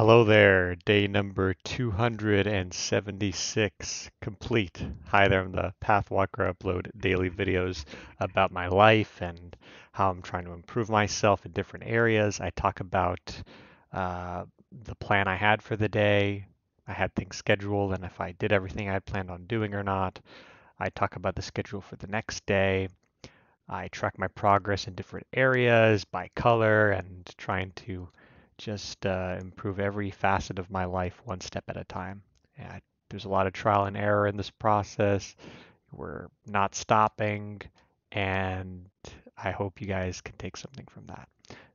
Hello there, day number 276 complete. Hi there, I'm the Path Walker. I upload daily videos about my life and how I'm trying to improve myself in different areas. I talk about uh, the plan I had for the day. I had things scheduled and if I did everything I had planned on doing or not. I talk about the schedule for the next day. I track my progress in different areas by color and trying to just improve every facet of my life one step at a time. And there's a lot of trial and error in this process. We're not stopping, and I hope you guys can take something from that.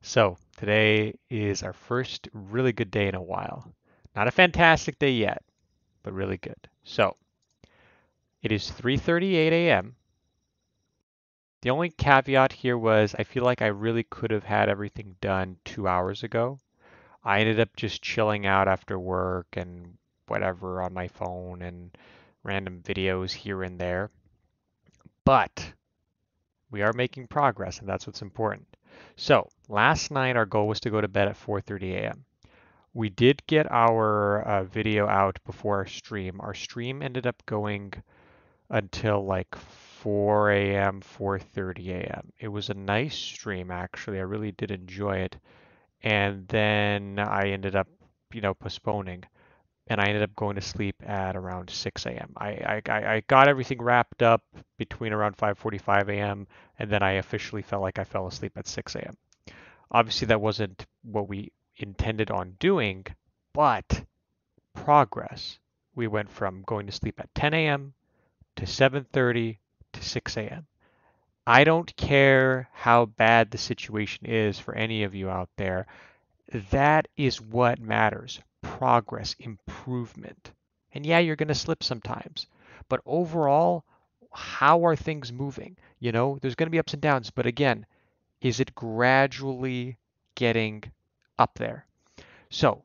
So today is our first really good day in a while. Not a fantastic day yet, but really good. So it is 3:38 a.m. The only caveat here was I feel like I really could have had everything done 2 hours ago. I ended up just chilling out after work and whatever on my phone and random videos here and there. But we are making progress, and that's what's important. So last night our goal was to go to bed at 4:30 a.m. We did get our video out before our stream. Our stream ended up going until like 4 a.m., 4:30 a.m. It was a nice stream actually. I really did enjoy it. And then I ended up, postponing. And I ended up going to sleep at around 6 a.m. I got everything wrapped up between around 5:45 a.m. and then I officially felt like I fell asleep at 6 a.m. Obviously, that wasn't what we intended on doing, but progress. We went from going to sleep at 10 a.m. to 7:30 to 6 a.m. I don't care how bad the situation is for any of you out there. That is what matters. Progress, improvement. And yeah, you're going to slip sometimes. But overall, how are things moving? There's going to be ups and downs, but again, is it gradually getting up there? So,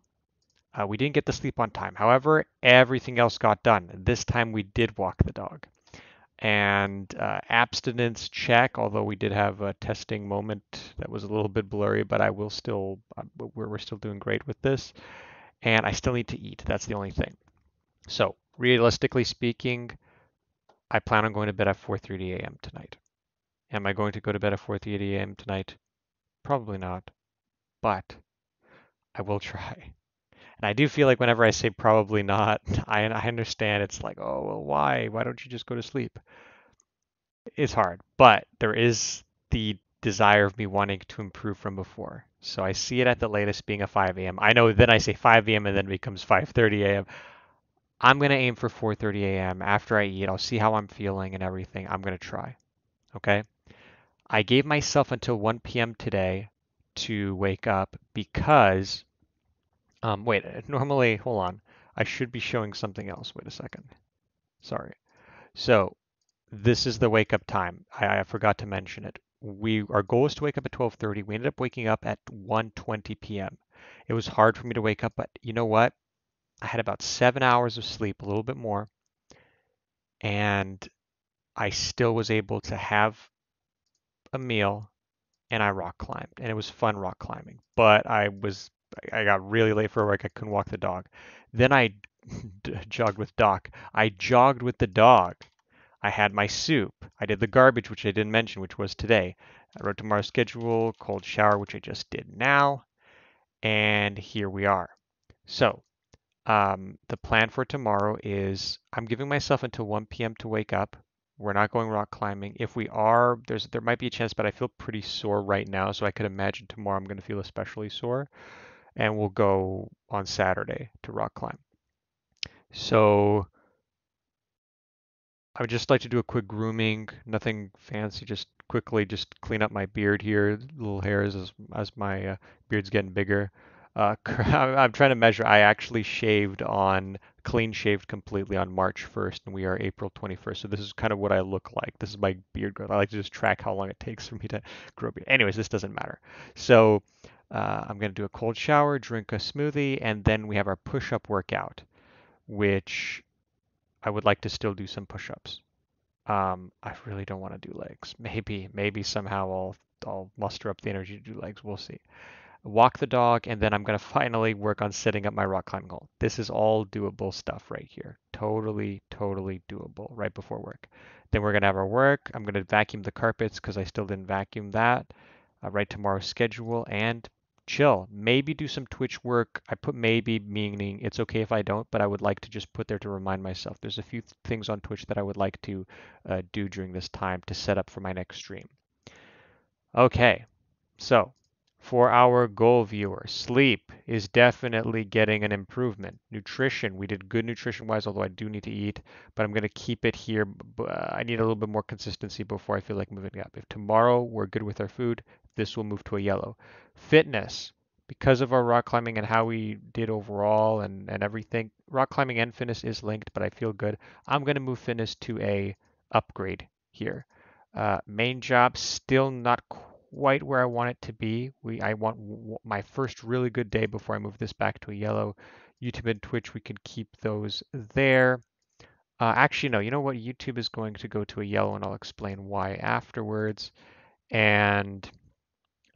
we didn't get to sleep on time. However, everything else got done. This time we did walk the dog. And abstinence check, although we did have a testing moment that was a little bit blurry, but I will still, we're still doing great with this. And I still need to eat. That's the only thing. So, realistically speaking, I plan on going to bed at 4:30 a.m. tonight. Am I going to go to bed at 4:30 a.m. tonight? Probably not, but I will try. And I do feel like whenever I say probably not, I understand it's like, oh, well, why? Why don't you just go to sleep? It's hard, but there is the desire of me wanting to improve from before. So I see it at the latest being a 5 a.m. I know then I say 5 a.m. and then it becomes 5:30 a.m. I'm going to aim for 4:30 a.m. After I eat. I'll see how I'm feeling and everything. I'm going to try. Okay? I gave myself until 1 p.m. today to wake up because, wait, normally, hold on. I should be showing something else. Wait a second. Sorry. So this is the wake up time. I forgot to mention it. Our goal is to wake up at 12:30. We ended up waking up at 1:20 p.m. It was hard for me to wake up, but you know what? I had about 7 hours of sleep, a little bit more, and I still was able to have a meal and I rock climbed, and it was fun rock climbing. But I got really late for work. I couldn't walk the dog. Then I jogged with Doc. I jogged with the dog. I had my soup. I did the garbage, which I didn't mention, which was today. I wrote tomorrow's schedule, cold shower, which I just did now, and here we are. So, the plan for tomorrow is I'm giving myself until 1 p.m. to wake up. We're not going rock climbing. If we are, there might be a chance, but I feel pretty sore right now, so I could imagine tomorrow I'm going to feel especially sore, and we'll go on Saturday to rock climb. So I would just like to do a quick grooming, nothing fancy, just quickly just clean up my beard here, little hairs as my beard's getting bigger. I'm trying to measure. I actually clean shaved completely on March 1st, and we are April 21st. So this is kind of what I look like. This is my beard growth. I like to just track how long it takes for me to grow a beard. Anyways, this doesn't matter. So I'm going to do a cold shower, drink a smoothie, and then we have our push-up workout, which I would like to still do some push-ups. I really don't want to do legs. Maybe somehow I'll muster up the energy to do legs. We'll see. walk the dog, and then I'm going to finally work on setting up my rock climbing hole. This is all doable stuff right here. Totally, totally doable right before work. Then we're going to have our work. I'm going to vacuum the carpets because I still didn't vacuum that. Write tomorrow's schedule and chill. Maybe do some Twitch work. I put maybe, meaning it's okay if I don't, but I would like to just put there to remind myself. There's a few things on Twitch that I would like to do during this time to set up for my next stream. Okay, so for our goal viewer, sleep is definitely getting an improvement. Nutrition, we did good nutrition wise, although I do need to eat, but I'm going to keep it here. I need a little bit more consistency before I feel like moving up. If tomorrow we're good with our food, this will move to a yellow. Fitness, because of our rock climbing and how we did overall and everything, rock climbing and fitness is linked, but I feel good. I'm going to move fitness to a upgrade here. Main job still not quite where I want it to be. I want my first really good day before I move this back to a yellow. YouTube and Twitch, we can keep those there. Actually, no, you know what? YouTube is going to go to a yellow, and I'll explain why afterwards. And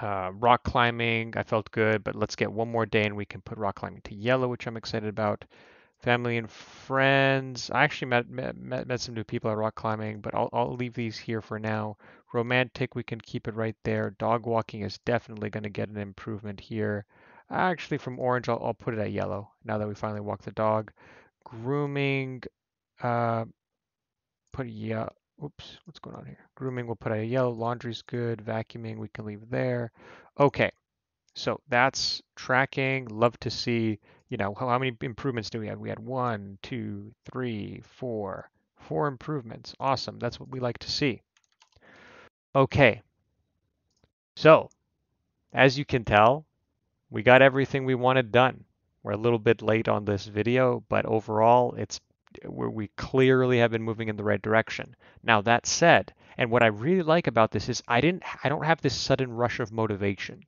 rock climbing, I felt good, but let's get one more day and we can put rock climbing to yellow, which I'm excited about. Family and friends. I actually met some new people at rock climbing, but I'll leave these here for now. Romantic, we can keep it right there. Dog walking is definitely going to get an improvement here. Actually, from orange, I'll put it at yellow now that we finally walk the dog. Grooming, uh, put yeah. Oops, what's going on here? Grooming, we'll put a yellow. Laundry's good. Vacuuming, we can leave there. Okay, so that's tracking. Love to see, how many improvements do we have? We had one, two, three, four, four improvements. Awesome. That's what we like to see. Okay, so as you can tell, we got everything we wanted done. We're a little bit late on this video, but overall, it's where we clearly have been moving in the right direction. Now that said, and what I really like about this is I don't have this sudden rush of motivation.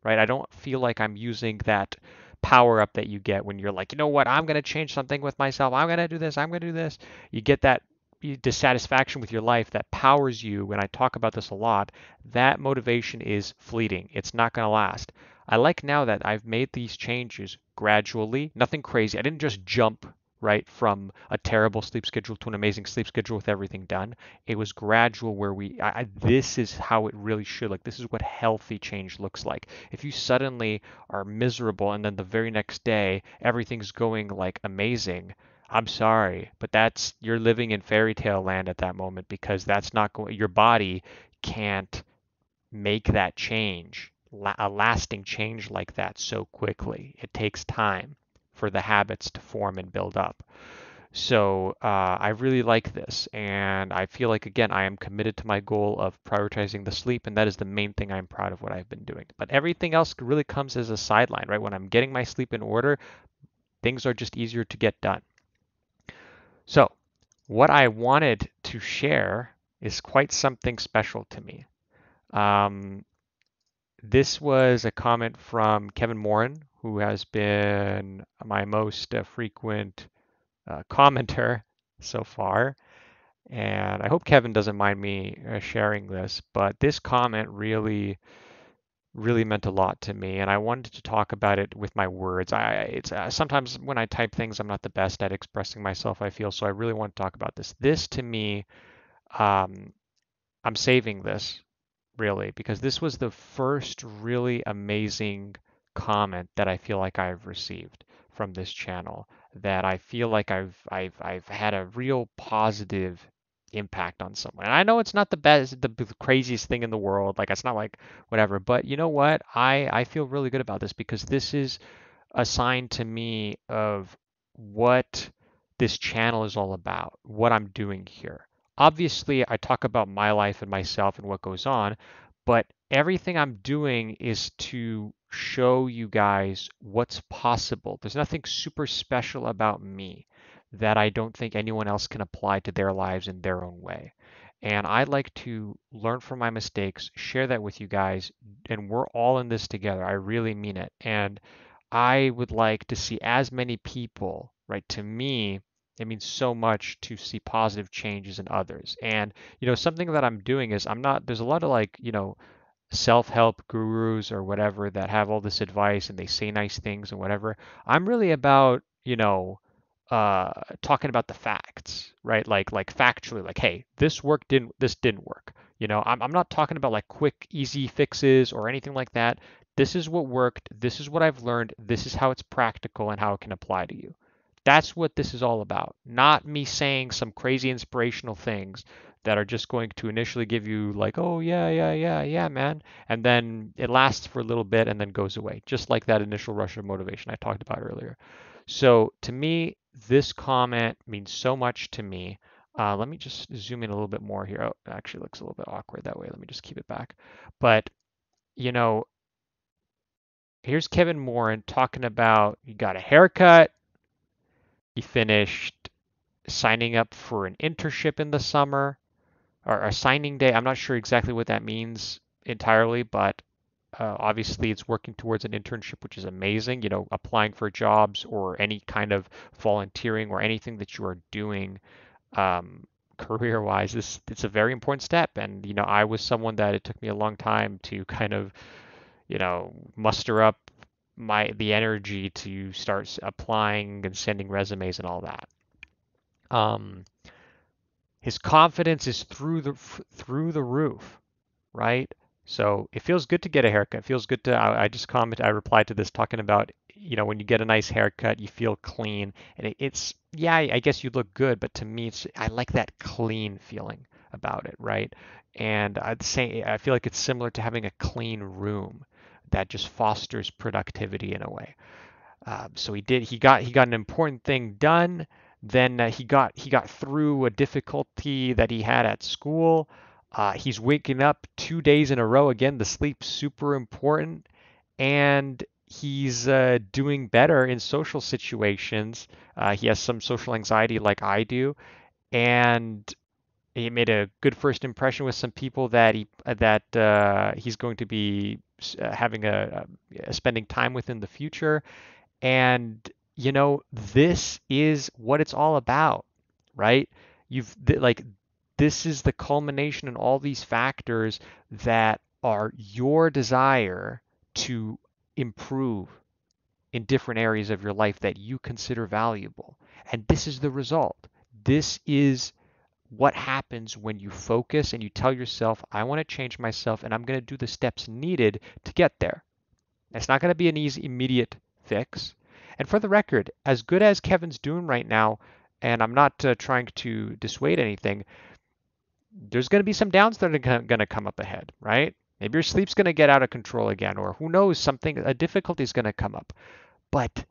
Right? I don't feel like I'm using that power up that you get when you're like, you know what, I'm going to change something with myself. I'm going to do this. I'm going to do this. You get that dissatisfaction with your life that powers you. When I talk about this a lot, that motivation is fleeting. It's not going to last. I like now that I've made these changes gradually, nothing crazy. I didn't just jump right from a terrible sleep schedule to an amazing sleep schedule with everything done. It was gradual where this is how it really should, like this is what healthy change looks like. If you suddenly are miserable and then the very next day everything's going like amazing, I'm sorry, but you're living in fairy tale land at that moment, because that's not going, your body can't make that change, a lasting change like that so quickly. It takes time for the habits to form and build up. So I really like this, and I feel like, again, I am committed to my goal of prioritizing the sleep, and that is the main thing I'm proud of what I've been doing. But everything else really comes as a sideline, right? When I'm getting my sleep in order, things are just easier to get done. So what I wanted to share is quite something special to me. Um, this was a comment from Kevin Morin, who has been my most frequent commenter so far. And I hope Kevin doesn't mind me sharing this, but this comment really, really meant a lot to me, and I wanted to talk about it with my words. It's sometimes when I type things, I'm not the best at expressing myself, I feel, so I really want to talk about this. This to me, um, I'm saving this really, because this was the first really amazing comment that I feel like I've received from this channel, that I feel like I've had a real positive impact on someone. And I know it's not the best, the craziest thing in the world. Like, it's not like whatever, but you know what? I feel really good about this, because this is a sign to me of what this channel is all about, what I'm doing here. Obviously, I talk about my life and myself and what goes on, but everything I'm doing is to show you guys what's possible. There's nothing super special about me that I don't think anyone else can apply to their lives in their own way. And I like to learn from my mistakes, share that with you guys, and we're all in this together. I really mean it. And I would like to see as many people, right? To me, it means so much to see positive changes in others. And, something that I'm doing is, there's a lot of, like, self-help gurus or whatever that have all this advice and they say nice things and whatever. I'm really about, uh, talking about the facts, right? Like factually, like, hey, this didn't work. I'm not talking about like quick, easy fixes or anything like that. This is what worked. This is what I've learned. This is how it's practical and how it can apply to you. That's what this is all about. Not me saying some crazy inspirational things that are just going to initially give you like, oh yeah, yeah, yeah, yeah, man, and then it lasts for a little bit and then goes away, just like that initial rush of motivation I talked about earlier. So to me, this comment means so much to me. Let me just zoom in a little bit more here. Oh, it actually looks a little bit awkward that way. Let me just keep it back. But, you know, here's Kevin Moran talking about you got a haircut, you finished signing up for an internship in the summer, or a signing day. I'm not sure exactly what that means entirely, but obviously it's working towards an internship, which is amazing. Applying for jobs or any kind of volunteering or anything that you are doing career-wise, it's a very important step. And I was someone that it took me a long time to kind of muster up the energy to start applying and sending resumes and all that. Um, his confidence is through the roof, right? So it feels good to get a haircut. It feels good to. I replied to this talking about when you get a nice haircut, you feel clean, and it's yeah, I guess you look good, but to me, I like that clean feeling about it, right? And I feel like it's similar to having a clean room that just fosters productivity in a way. So he got an important thing done. Then he got through a difficulty that he had at school. He's waking up 2 days in a row again. The sleep's super important, and he's doing better in social situations. He has some social anxiety like I do, and he made a good first impression with some people he's going to be having spending time with in the future. And this is what it's all about, right? Like this is the culmination in all these factors that are your desire to improve in different areas of your life that you consider valuable. And this is the result. This is what happens when you focus and you tell yourself, I want to change myself and I'm going to do the steps needed to get there. It's not going to be an easy, immediate fix. And for the record, as good as Kevin's doing right now, and I'm not trying to dissuade anything, there's going to be some downs that are going to come up ahead, right? Maybe your sleep's going to get out of control again, or who knows, a difficulty is going to come up. But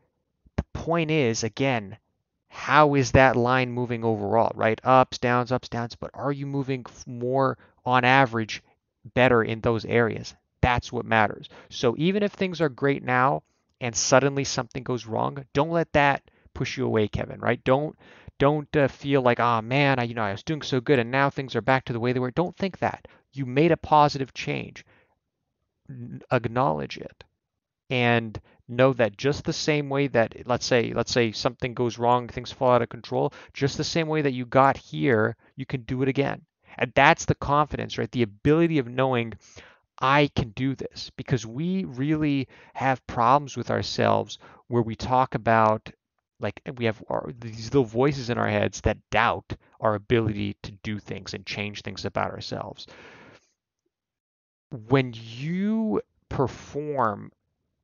the point is, again, how is that line moving overall, right? Ups, downs, but are you moving more on average better in those areas? That's what matters. So even if things are great now and suddenly something goes wrong, don't let that push you away, Kevin, right? Don't feel like, oh man, I was doing so good and now things are back to the way they were. Don't think that. You made a positive change. Acknowledge it and know that just the same way that let's say something goes wrong, things fall out of control, just the same way that you got here, you can do it again. And that's the confidence, right? The ability of knowing I can do this, because we really have problems with ourselves where we talk about like we have these little voices in our heads that doubt our ability to do things and change things about ourselves. When you perform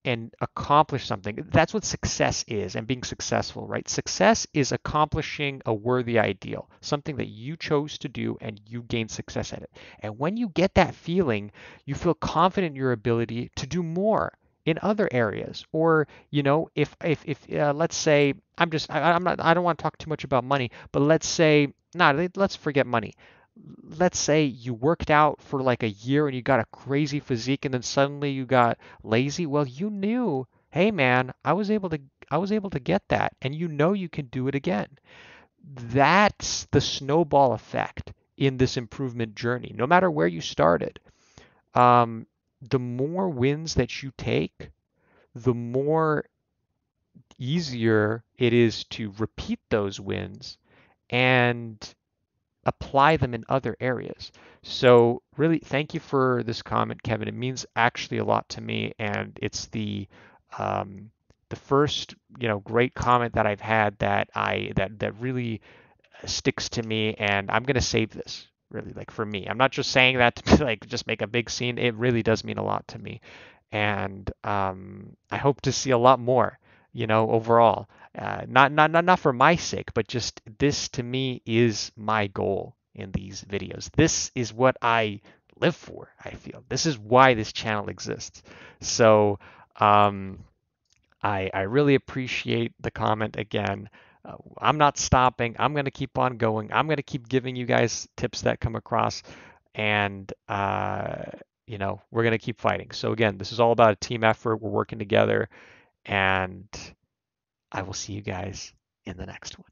and accomplish something. That's what success is and being successful, right? Success is accomplishing a worthy ideal, something that you chose to do and you gain success at it. And when you get that feeling, you feel confident in your ability to do more in other areas. Or, if let's say I'm not I don't want to talk too much about money, but let's say let's forget money. Let's say you worked out for like a year and you got a crazy physique and then suddenly you got lazy. Well, you knew, hey man, I was able to get that, and you can do it again. That's the snowball effect in this improvement journey. No matter where you started, um, the more wins that you take, the more easier it is to repeat those wins and apply them in other areas. So really, thank you for this comment, Kevin. It means actually a lot to me, and it's um, the first, great comment that I've had that really sticks to me, and I'm gonna save this really, like, for me. I'm not just saying that to like just make a big scene. It really does mean a lot to me, and I hope to see a lot more. Overall, not for my sake, but just this to me is my goal in these videos. This is what I live for. I feel this is why this channel exists. So. Um, I really appreciate the comment again. I'm not stopping. I'm going to keep on going. I'm going to keep giving you guys tips that come across, and we're going to keep fighting. So again, this is all about a team effort. We're working together, and I will see you guys in the next one.